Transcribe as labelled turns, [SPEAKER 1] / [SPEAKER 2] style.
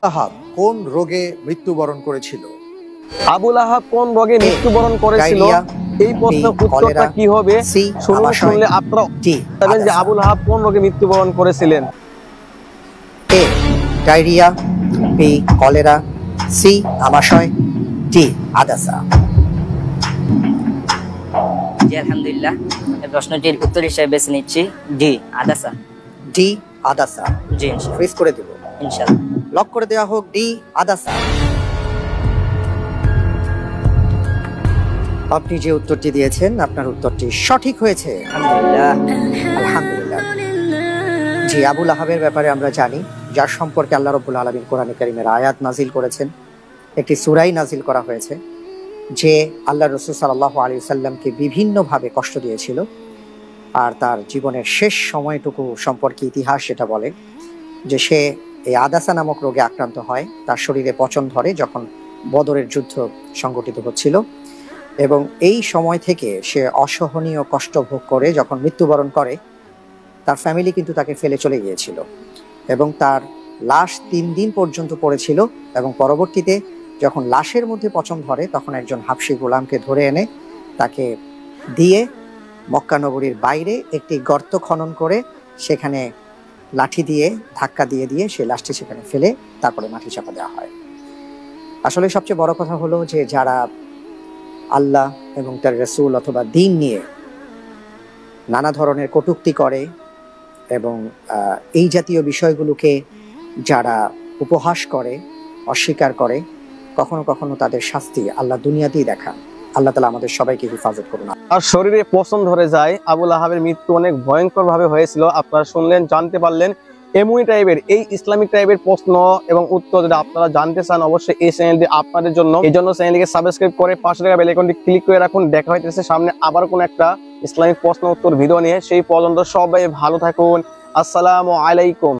[SPEAKER 1] আহাব কোন রোগে মৃত্যুবরণ করেছিল?
[SPEAKER 2] আবুল আহাব কোন রোগে মৃত্যুবরণ করেছিল? এই প্রশ্নের উত্তরটা কি হবে শুনলে আপনারা জানবেন যে আবুল আহাব কোন রোগে মৃত্যুবরণ করেছিলেন।
[SPEAKER 1] A diarrhoea, B cholera, C আমাশয়, ডি আদাসা।
[SPEAKER 3] জি আলহামদুলিল্লাহ, এই প্রশ্নটির উত্তর হিসেবে বেছে নিচ্ছি ডি আদাসা।
[SPEAKER 1] ডি আদাসা।
[SPEAKER 3] জি
[SPEAKER 1] ফ্রিজ করে দেব
[SPEAKER 3] ইনশাআল্লাহ।
[SPEAKER 1] লক করে দেওয়া হোক ডি আদাসা। আপনি যে উত্তরটি দিয়েছেন আপনার উত্তরটি সঠিক হয়েছে
[SPEAKER 3] আলহামদুলিল্লাহ।
[SPEAKER 1] আলহামদুলিল্লাহ। জি, আবুল আহাবের ব্যাপারে আমরা জানি, যার সম্পর্কে আল্লাহ রাব্বুল আলামিন কোরআনে কারীমের আয়াত নাজিল করেছেন, একটি সূরাই নাজিল করা হয়েছে, যে আল্লাহ রাসূল সাল্লাল্লাহু আলাইহি ওয়াসাল্লামকে বিভিন্নভাবে কষ্ট দিয়েছিল। আর তার জীবনের শেষ সময়টুকু সম্পর্কে ইতিহাস সেটা বলে যে সে এই আদাসা নামক রোগে আক্রান্ত হয়। তার শরীরে পচন ধরে যখন বদরের যুদ্ধ সংগঠিত হচ্ছিল, এবং এই সময় থেকে সে অসহনীয় কষ্ট ভোগ করে যখন মৃত্যুবরণ করে, তার ফ্যামিলি কিন্তু তাকে ফেলে চলে গিয়েছিল এবং তার লাশ 3 দিন পর্যন্ত পড়েছিল। এবং পরবর্তীতে যখন লাশের মধ্যে পচন ধরে তখন একজন হাবশী গোলামকে ধরে এনে তাকে দিয়ে মক্কা নগরীর বাইরে একটি গর্ত খনন করে সেখানে লাঠি দিয়ে ধাক্কা দিয়ে দিয়ে সেই লাশটি সেখানে ফেলে তারপরে মাটি চাপা দেওয়া হয়। আসলে সবচেয়ে বড় কথা হলো যে যারা আল্লাহ এবং তার রাসূল অথবা দ্বীন নিয়ে নানা ধরনের কটূক্তি করে এবং এই জাতীয় বিষয়গুলোকে যারা উপহাস করে, অস্বীকার করে, কখনো কখনো তাদের শাস্তি আল্লাহ দুনিয়াতেই দেখান। আল্লাহ তাআলা আমাদের সবাইকে হেফাজত করুন।
[SPEAKER 2] আর শরীরে পচন ধরে যায়। আবুল আহাবের মৃত্যু অনেক ভয়ঙ্কর ভাবে হয়েছিল। আপনারা শুনলেন, জানতে পারলেন। এমনই টাইপের এই ইসলামিক টাইপের প্রশ্ন এবং উত্তর যদি আপনারা জানতে চান, অবশ্যই এই চ্যানেলটি আপনাদের জন্য। এই জন্য চ্যানেলটিকে সাবস্ক্রাইব করে পাশে থাকা বেল আইকনটি ক্লিক করে রাখুন। দেখা হইতেছে সামনে আবার কোন একটা ইসলামিক প্রশ্ন উত্তর ভিডিও নিয়ে। সেই পর্যন্ত সবাই ভালো থাকুন। আসসালামু আলাইকুম।